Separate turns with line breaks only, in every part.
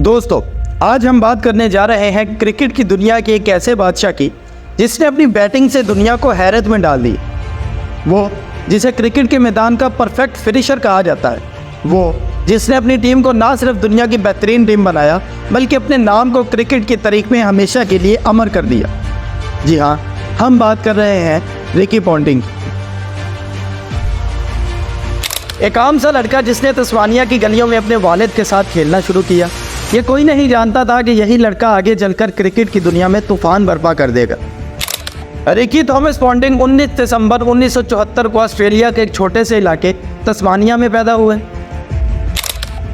दोस्तों, आज हम बात करने जा रहे हैं क्रिकेट की दुनिया के एक ऐसे बादशाह की जिसने अपनी बैटिंग से दुनिया को हैरत में डाल दी। वो जिसे क्रिकेट के मैदान का परफेक्ट फिनिशर कहा जाता है। वो जिसने अपनी टीम को ना सिर्फ दुनिया की बेहतरीन टीम बनाया बल्कि अपने नाम को क्रिकेट की तारीख में हमेशा के लिए अमर कर दिया। जी हाँ, हम बात कर रहे हैं रिकी पॉन्टिंग। एक आम सा लड़का जिसने तस्मानिया की गलियों में अपने वालिद के साथ खेलना शुरू किया। ये कोई नहीं जानता था कि यही लड़का आगे चलकर क्रिकेट की दुनिया में तूफान बर्पा कर देगा। रिकी थॉमस पॉन्टिंग 19 दिसंबर 1974 को ऑस्ट्रेलिया के एक छोटे से इलाके तस्मानिया में पैदा हुए।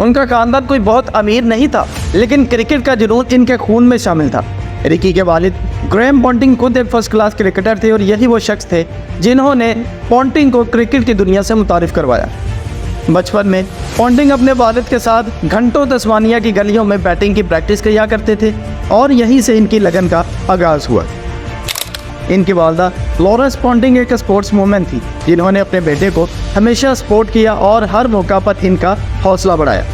उनका खानदान कोई बहुत अमीर नहीं था, लेकिन क्रिकेट का जुनून इनके खून में शामिल था। रिकी के वालिद ग्रेम पॉन्टिंग खुद एक फर्स्ट क्लास क्रिकेटर थे और यही वो शख्स थे जिन्होंने पॉन्टिंग को क्रिकेट की दुनिया से मुतारिफ करवाया। बचपन में पॉन्टिंग अपने वालिद के साथ घंटों तस्मानिया की गलियों में बैटिंग की प्रैक्टिस किया करते थे और यहीं से इनकी लगन का आगाज़ हुआ। इनकी वालदा लॉरेंस पॉन्टिंग एक स्पोर्ट्स वूमेन थी जिन्होंने अपने बेटे को हमेशा सपोर्ट किया और हर मौका पर इनका हौसला बढ़ाया।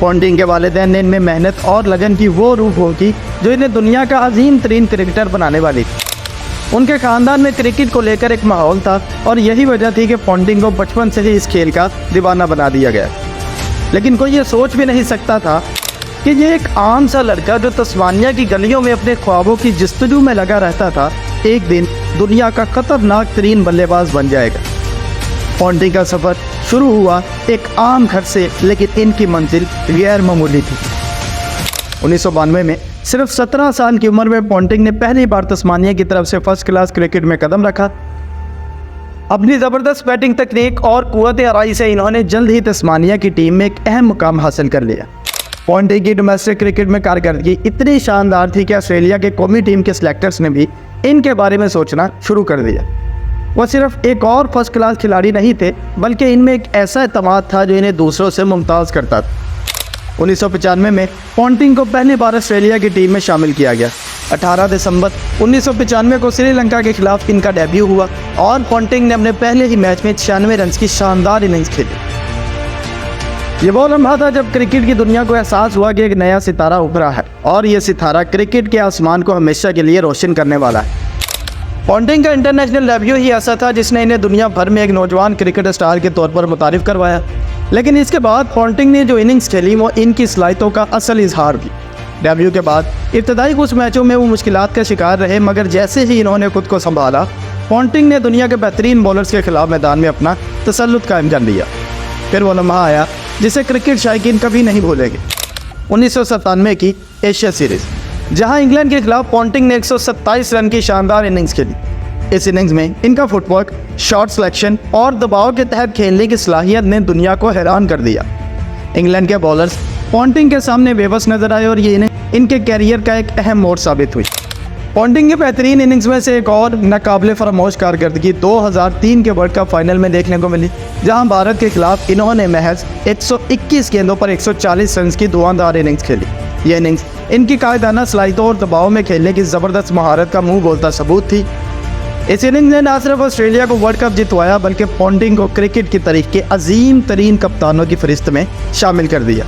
पॉन्टिंग के वालिदैन ने इनमें मेहनत और लगन की वो रूह होगी जो इन्हें दुनिया का अजीम तरीन क्रिकेटर बनाने वाली थी। उनके ख़ानदान में क्रिकेट को लेकर एक माहौल था और यही वजह थी कि पॉन्टिंग को बचपन से ही इस खेल का दीवाना बना दिया गया। लेकिन कोई ये सोच भी नहीं सकता था कि ये एक आम सा लड़का जो तस्मानिया की गलियों में अपने ख्वाबों की जस्तजू में लगा रहता था, एक दिन दुनिया का खतरनाक तरीन बल्लेबाज बन जाएगा। पॉन्टिंग का सफ़र शुरू हुआ एक आम घर से, लेकिन इनकी मंजिल गैर मामूली थी। 1992 में सिर्फ 17 साल की उम्र में पॉन्टिंग ने पहली बार तस्मानिया की तरफ से फर्स्ट क्लास क्रिकेट में कदम रखा। अपनी ज़बरदस्त बैटिंग तकनीक और कुव्वत आराई से इन्होंने जल्द ही तस्मानिया की टीम में एक अहम मुकाम हासिल कर लिया। पॉन्टिंग की डोमेस्टिक क्रिकेट में कारकर्दगी इतनी शानदार थी कि ऑस्ट्रेलिया के कौमी टीम के सिलेक्टर्स ने भी इनके बारे में सोचना शुरू कर दिया। वह सिर्फ एक और फर्स्ट क्लास खिलाड़ी नहीं थे, बल्कि इनमें एक ऐसा एतमाद था जो इन्हें दूसरों से मुमताज़ करता था। 1995 में पॉन्टिंग को पहली बार ऑस्ट्रेलिया की टीम में शामिल किया गया। 18 दिसंबर 1995 को श्रीलंका के खिलाफ इनका डेब्यू हुआ और पॉन्टिंग ने अपने पहले ही मैच में 96 रन की शानदार इनिंग्स खेली। ये वो लम्हा था जब क्रिकेट की दुनिया को एहसास हुआ कि एक नया सितारा उभरा है और ये सितारा क्रिकेट के आसमान को हमेशा के लिए रोशन करने वाला है। पॉन्टिंग का इंटरनेशनल डेब्यू ही ऐसा था जिसने इन्हें दुनिया भर में एक नौजवान क्रिकेट स्टार के तौर पर मुतारिफ करवाया। लेकिन इसके बाद पॉन्टिंग ने जो इनिंग्स खेली वो इनकी सलाहियतों का असल इजहार थी। डेब्यू के बाद इब्तदाई कुछ मैचों में वो मुश्किलात का शिकार रहे, मगर जैसे ही इन्होंने खुद को संभाला, पॉन्टिंग ने दुनिया के बेहतरीन बॉलर्स के खिलाफ मैदान में अपना तसल्लुत कायम कर लिया। फिर वो लम्हा आया जिसे क्रिकेट शायकीन कभी नहीं भूलेंगे। 1997 की एशिया सीरीज़, जहां इंग्लैंड के खिलाफ पॉन्टिंग ने 127 रन की शानदार इनिंग्स खेली। इस इनिंग्स में इनका फुटवर्क, शॉट सिलेक्शन और दबाव के तहत खेलने की सलाहियत ने दुनिया को हैरान कर दिया। इंग्लैंड के बॉलर्स पॉन्टिंग के सामने बेबस नजर आए और ये इनिंग इनके कैरियर का एक अहम मोड़ साबित हुई। पॉन्टिंग के बेहतरीन इनिंग्स में से एक और नाकाबिले फरामोश कारकर्दगी 2003 के वर्ल्ड कप फाइनल में देखने को मिली, जहां भारत के खिलाफ इन्होंने महज 121 गेंदों पर 140 रन की धुआंधार इनिंग्स खेली। ये इनिंग्स इनकी कायदाना सलाहियतों और दबाव में खेलने की ज़बरदस्त महारत का मुंह बोलता सबूत थी। इस इनिंग्स ने न सिर्फ ऑस्ट्रेलिया को वर्ल्ड कप जितवाया बल्कि पॉन्टिंग को क्रिकेट की तारीख के अजीम तरीन कप्तानों की फहरिस्त में शामिल कर दिया।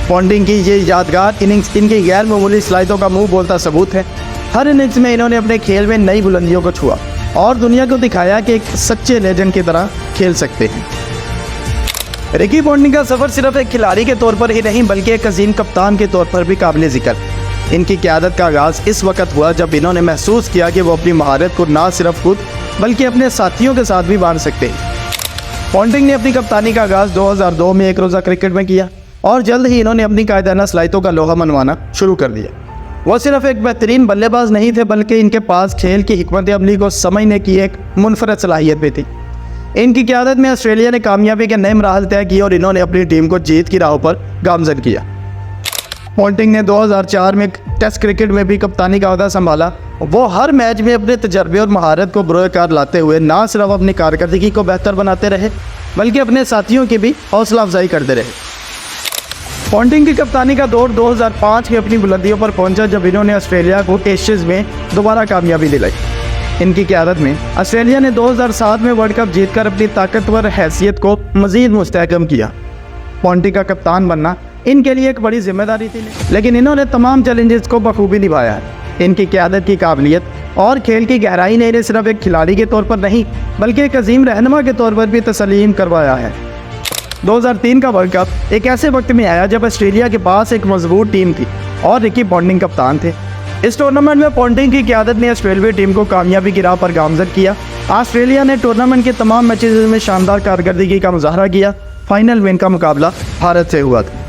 पॉन्टिंग की ये यादगार इनिंग्स इनकी गैर मामूली सलाहियतों का मुंह बोलता सबूत है। हर इनिंग्स में इन्होंने अपने खेल में नई बुलंदियों को छुआ और दुनिया को दिखाया कि एक सच्चे लेजेंड की तरह खेल सकते हैं। रिकी पॉन्टिंग का सफ़र सिर्फ एक खिलाड़ी के तौर पर ही नहीं बल्कि एक अजीम कप्तान के तौर पर भी काबिल ज़िक्र। इनकी क़यादत का आगाज़ इस वक्त हुआ जब इन्होंने महसूस किया कि वो अपनी महारत को ना सिर्फ खुद बल्कि अपने साथियों के साथ भी बांट सकते हैं। पॉन्टिंग ने अपनी कप्तानी का आगाज़ 2002 में एक रोज़ा क्रिकेट में किया और जल्द ही इन्होंने अपनी कायदाना सलाहियतों का लोहा मनवाना शुरू कर दिया। वो सिर्फ एक बेहतरीन बल्लेबाज नहीं थे बल्कि इनके पास खेल की हिकमत अमली को समझने की एक मुनफरद सलाहियत भी थी। इनकी क़यादत में ऑस्ट्रेलिया ने कामयाबी के नए मराहल तय किए और इन्होंने अपनी टीम को जीत की राह पर गामजन किया। पॉन्टिंग ने 2004 में टेस्ट क्रिकेट में भी कप्तानी का ओहदा संभाला। वो हर मैच में अपने तजर्बे और महारत को बुरोकार लाते हुए ना सिर्फ अपनी कारकर्दगी को बेहतर बनाते रहे बल्कि अपने साथियों की भी हौसला अफजाई करते रहे। पॉन्टिंग की कप्तानी का दौर 2005 की अपनी बुलंदियों पर पहुंचा जब इन्होंने ऑस्ट्रेलिया को एशेज़ में दोबारा कामयाबी दिलाई। इनकी क़यादत में ऑस्ट्रेलिया ने 2007 में वर्ल्ड कप जीतकर अपनी ताकतवर हैसियत को मज़ीद मुस्तहकम किया। पॉन्टिंग का कप्तान बनना इनके लिए एक बड़ी जिम्मेदारी थी, लेकिन इन्होंने तमाम चैलेंजेस को बखूबी निभाया है। इनकी क़यादत की काबिलियत और खेल की गहराई ने इन्हें सिर्फ एक खिलाड़ी के तौर पर नहीं बल्कि एक अजीम रहनुमा के तौर पर भी तस्लीम करवाया है। 2003 का वर्ल्ड कप एक ऐसे वक्त में आया जब ऑस्ट्रेलिया के पास एक मजबूत टीम थी और रिकी पॉन्टिंग कप्तान थे। इस टूर्नामेंट में पॉन्टिंग की क़यादत ने ऑस्ट्रेलियाई टीम को कामयाबी की राह पर गामजन किया। ऑस्ट्रेलिया ने टूर्नामेंट के तमाम मैचेस में शानदार कारकर्दगी का मुजाहरा किया। फाइनल में इनका मुकाबला भारत से हुआ था।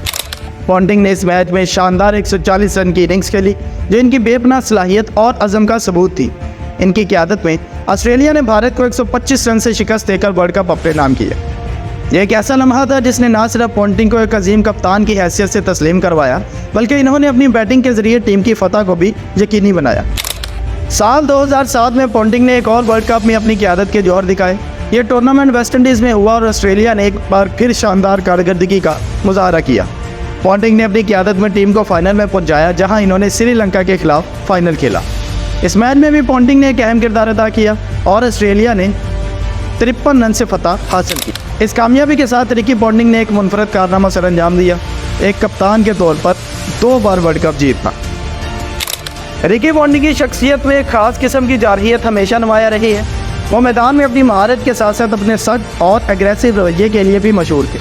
पॉन्टिंग ने इस मैच में शानदार 140 रन की इनिंग्स खेली जो इनकी बेपनाह सलाहियत और अज़म का सबूत थी। इनकी क़यादत में ऑस्ट्रेलिया ने भारत को 125 रन से शिकस्त देकर वर्ल्ड कप अपने नाम किया। यह एक ऐसा लम्हा था जिसने न सिर्फ पॉन्टिंग को एक अजीम कप्तान की हैसियत से तस्लीम करवाया बल्कि इन्होंने अपनी बैटिंग के जरिए टीम की फतह को भी यकीनी बनाया। साल 2007 में पॉन्टिंग ने एक और वर्ल्ड कप में अपनी क़यादत के जौहर दिखाए। ये टूर्नामेंट वेस्ट इंडीज़ में हुआ और ऑस्ट्रेलिया ने एक बार फिर शानदार कारकर्दगी का मुजाहरा किया। पॉन्टिंग ने अपनी क़यादत में टीम को फाइनल में पहुंचाया जहां इन्होंने श्रीलंका के खिलाफ फाइनल खेला। इस मैच में भी पॉन्टिंग ने एक अहम किरदार अदा किया और ऑस्ट्रेलिया ने 53 रन से फतह हासिल की। इस कामयाबी के साथ रिकी पॉन्टिंग ने एक मुनफरद कारनामा सर अंजाम दिया, एक कप्तान के तौर पर 2 बार वर्ल्ड कप जीतना। रिकी पॉन्टिंग की शख्सियत में एक ख़ास किस्म की जारहियत हमेशा नुमाया रही है। वो मैदान में अपनी महारत के साथ साथ अपने सख्त और एग्रेसिव रवैये के लिए भी मशहूर थे,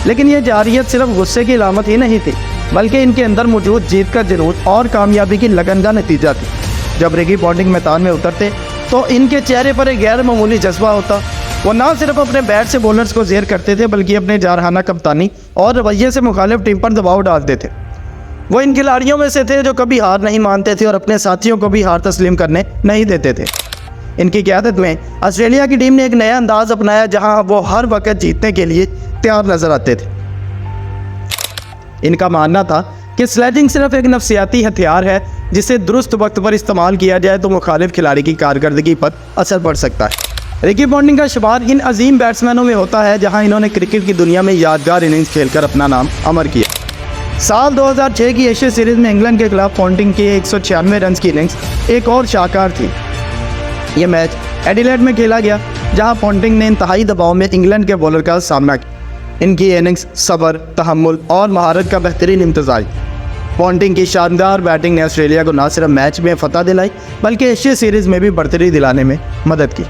लेकिन ये जारहियत सिर्फ गुस्से की अलामत ही नहीं थी बल्कि इनके अंदर मौजूद जीत का जुनून और कामयाबी की लगन का नतीजा थी। जब रिकी पॉन्टिंग मैदान में उतरते तो इनके चेहरे पर एक गैर मामूली जज्बा होता। वो ना सिर्फ अपने बैट से बॉलर्स को ज़ेर करते थे बल्कि अपने जारहाना कप्तानी और रवैये से मुखालिफ टीम पर दबाव डालते थे। वो इन खिलाड़ियों में से थे जो कभी हार नहीं मानते थे और अपने साथियों को भी हार तस्लीम करने नहीं देते थे। इनकी क़यादत में ऑस्ट्रेलिया की टीम ने एक नया अंदाज़ अपनाया जहां वो हर वक्त जीतने के लिए तैयार नजर आते थे। इनका मानना था कि स्लेजिंग सिर्फ एक नफसियाती हथियार है जिसे दुरुस्त वक्त पर इस्तेमाल किया जाए तो मुखालिफ खिलाड़ी की कारकर्दगी पर असर पड़ सकता है। रिकी पॉन्टिंग का शुमार इन अजीम बैट्समैनों में होता है जहां इन्होंने क्रिकेट की दुनिया में यादगार इनिंग्स खेलकर अपना नाम अमर किया। साल 2006 की एशिया सीरीज़ में इंग्लैंड के खिलाफ पॉन्टिंग की 196 रन की इनिंग्स एक और शाहकार थी। यह मैच एडिलेड में खेला गया जहां पॉन्टिंग ने इंतहाई दबाव में इंग्लैंड के बॉलर का सामना किया। इनकी इनिंग्स सब्र, तहम्मुल और महारत का बेहतरीन इम्तज़ाज। पॉन्टिंग की शानदार बैटिंग ने ऑस्ट्रेलिया को न सिर्फ मैच में फतह दिलाई बल्कि एशिया सीरीज़ में भी बढ़तरी दिलाने में मदद की।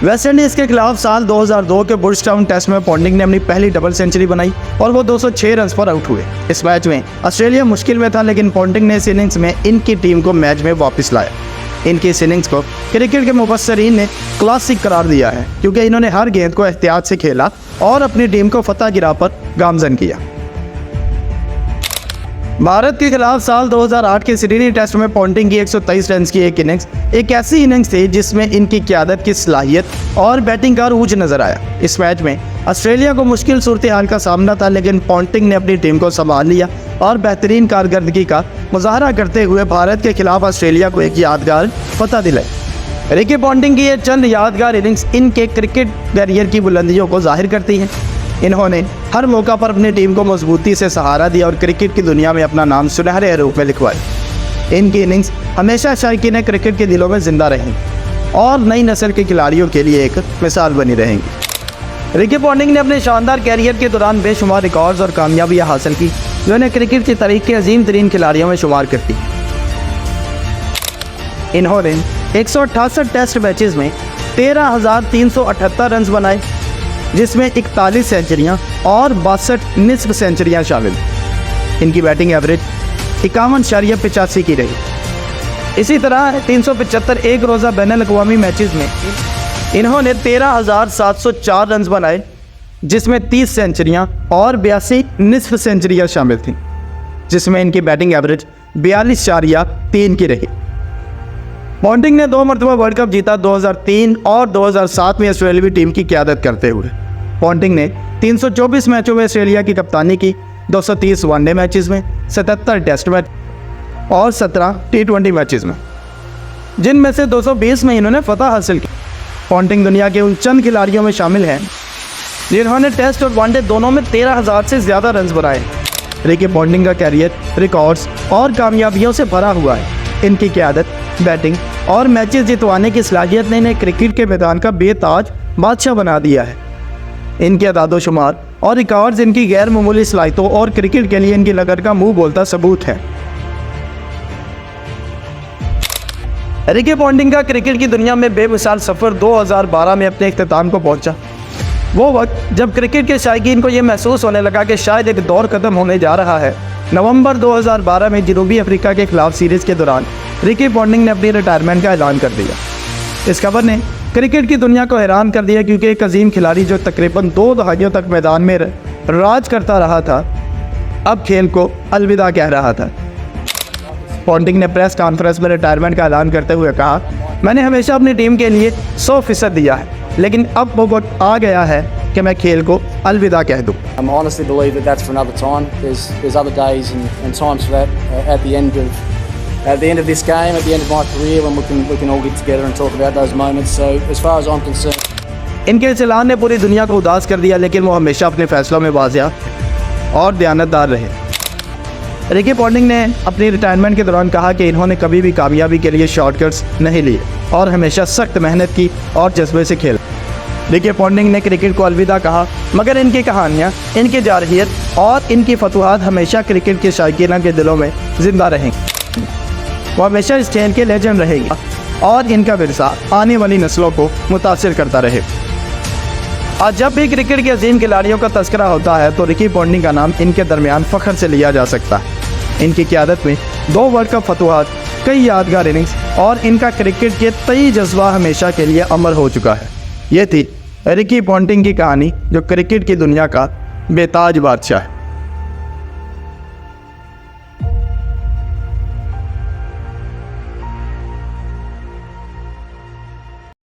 वेस्ट इंडीज़ के खिलाफ साल 2002 के बुर्जटाउन टेस्ट में पॉन्टिंग ने अपनी पहली डबल सेंचुरी बनाई और वो 206 रन पर आउट हुए। इस मैच में ऑस्ट्रेलिया मुश्किल में था लेकिन पॉन्टिंग ने इस इनिंग्स में इनकी टीम को मैच में वापस लाया। इनकी इस इनिंग्स को क्रिकेट के मुबस्सरीन ने क्लासिक करार दिया है क्योंकि इन्होंने हर गेंद को एहतियात से खेला और अपनी टीम को फतह की राह पर गामजन किया। भारत के खिलाफ साल 2008 के सिडनी टेस्ट में पॉन्टिंग की 123 रन की एक इनिंग्स एक ऐसी इनिंग्स थी जिसमें इनकी क़यादत की सलाहियत और बैटिंग का अरूज नजर आया। इस मैच में ऑस्ट्रेलिया को मुश्किल सूरत हाल का सामना था लेकिन पॉन्टिंग ने अपनी टीम को संभाल लिया और बेहतरीन कारकर्दगी का मुजाहरा करते हुए भारत के खिलाफ ऑस्ट्रेलिया को एक यादगार फतह दिलाई। रिकी पॉन्टिंग की ये चंद यादगार इनिंग्स इनके क्रिकेट करियर की बुलंदियों को जाहिर करती हैं। इन्होंने हर मौका पर अपनी टीम को मजबूती से सहारा दिया और क्रिकेट की दुनिया में अपना नाम सुनहरे रूप में लिखवाया। इनकी इनिंग्स हमेशा शायकीन क्रिकेट के दिलों में जिंदा रहेंगी और नई नस्ल के खिलाड़ियों के लिए एक मिसाल बनी रहेंगी। रिकी पॉन्टिंग ने अपने शानदार कैरियर के दौरान बेशुमार रिकॉर्ड्स और कामयाबियां हासिल की जो इन्हें क्रिकेट की तारीख के अजीम तरीन खिलाड़ियों में शुमार करती। इन्होंने 168 टेस्ट मैचेस में 13,378 रन बनाए जिसमें 41 सेंचुरियाँ और 62 निस्फ सेंचुरियाँ शामिल। इनकी बैटिंग एवरेज 51.85 की रही। इसी तरह 375 एक रोज़ा बैनुल-अक़वामी मैचेस में इन्होंने 13,704 रन बनाए जिसमें 30 सेंचुरियाँ और 82 निस्फ सेंचुरियाँ शामिल थीं, जिसमें इनकी बैटिंग एवरेज 42.3 की रही। पॉन्टिंग ने 2 मरतबा वर्ल्ड कप जीता, 2003 और 2007 में ऑस्ट्रेलियाई टीम की क़यादत करते हुए। पॉन्टिंग ने 324 मैचों में ऑस्ट्रेलिया की कप्तानी की, 230 वनडे मैचेस में, 77 टेस्ट मैच और 17 T20 मैचेस में, जिनमें से 220 में इन्होंने फतह हासिल की। पॉन्टिंग दुनिया के उन चंद खिलाड़ियों में शामिल हैं जिन्होंने टेस्ट और वनडे दोनों में 13,000 से ज़्यादा रन बनाए। रिकी पॉन्टिंग का कैरियर रिकॉर्ड्स और कामयाबियों से भरा हुआ है। इनकी क़यादत, बैटिंग और मैचेस जितवाने की सलाहियत ने इन्हें क्रिकेट के मैदान का बेताज बादशाह बना दिया है। इनके अदादोशुमार और रिकॉर्ड्स इनकी गैर मामूली सलाहियतों और क्रिकेट के लिए इनकी लगन का मुंह बोलता सबूत है। रिकी पॉन्टिंग का क्रिकेट की दुनिया में बेमिसाल सफ़र 2012 में अपने इख्तिताम को पहुंचा। वो वक्त जब क्रिकेट के शायकीन को ये महसूस होने लगा कि शायद एक दौर ख़त्म होने जा रहा है। नवंबर 2012 में जनूबी अफ्रीका के खिलाफ सीरीज़ के दौरान रिकी पॉन्टिंग ने अपनी रिटायरमेंट का ऐलान कर दिया। इस खबर ने क्रिकेट की दुनिया को हैरान कर दिया, क्योंकि एक अजीम खिलाड़ी जो तकरीबन 2 दहाइयों तक मैदान में राज करता रहा था, अब खेल को अलविदा कह रहा था। पॉन्टिंग ने प्रेस कॉन्फ्रेंस में रिटायरमेंट का ऐलान करते हुए कहा, मैंने हमेशा अपनी टीम के लिए 100% दिया है, लेकिन अब वो वक्त आ गया है कि मैं खेल को अलविदा कह दूँ।
I honestly believe that that's for another time. There's other days and times for that at the end of this game, at the end of my career, when we can all get together and talk about those moments. So as far as I'm concerned,
इनके इस ऐलान ने पूरी दुनिया को उदास कर दिया, लेकिन वो हमेशा अपने फैसलों में वाज़ेह और दयानतदार रहे। रिकी पॉन्टिंग ने अपनी रिटायरमेंट के दौरान कहा कि इन्होंने कभी भी कामयाबी के लिए शॉर्टकट्स नहीं लिए और हमेशा सख्त मेहनत की और जज्बे से खेला। रिकी पॉन्टिंग ने क्रिकेट को अलविदा कहा, मगर इनकी कहानियाँ, इनकी जारहियत और इनकी फतूहात हमेशा क्रिकेट के शायकीना के दिलों में ज़िंदा रहेंगी। वो हमेशा इस खेल के लेजेंड रहेगी और इनका विरसा आने वाली नस्लों को मुतासिर करता रहे। आज जब भी क्रिकेट के अजीम खिलाड़ियों का तस्करा होता है तो रिकी पॉन्टिंग का नाम इनके दरमियान फ़ख्र से लिया जा सकता है। इनकी क़यादत में 2 वर्ल्ड कप फतूहात, कई यादगार इनिंग्स और इनका क्रिकेट के तई जज्बा हमेशा के लिए अमर हो चुका है। ये थी रिकी पॉन्टिंग की कहानी, जो क्रिकेट की दुनिया का बेताज बादशाह है।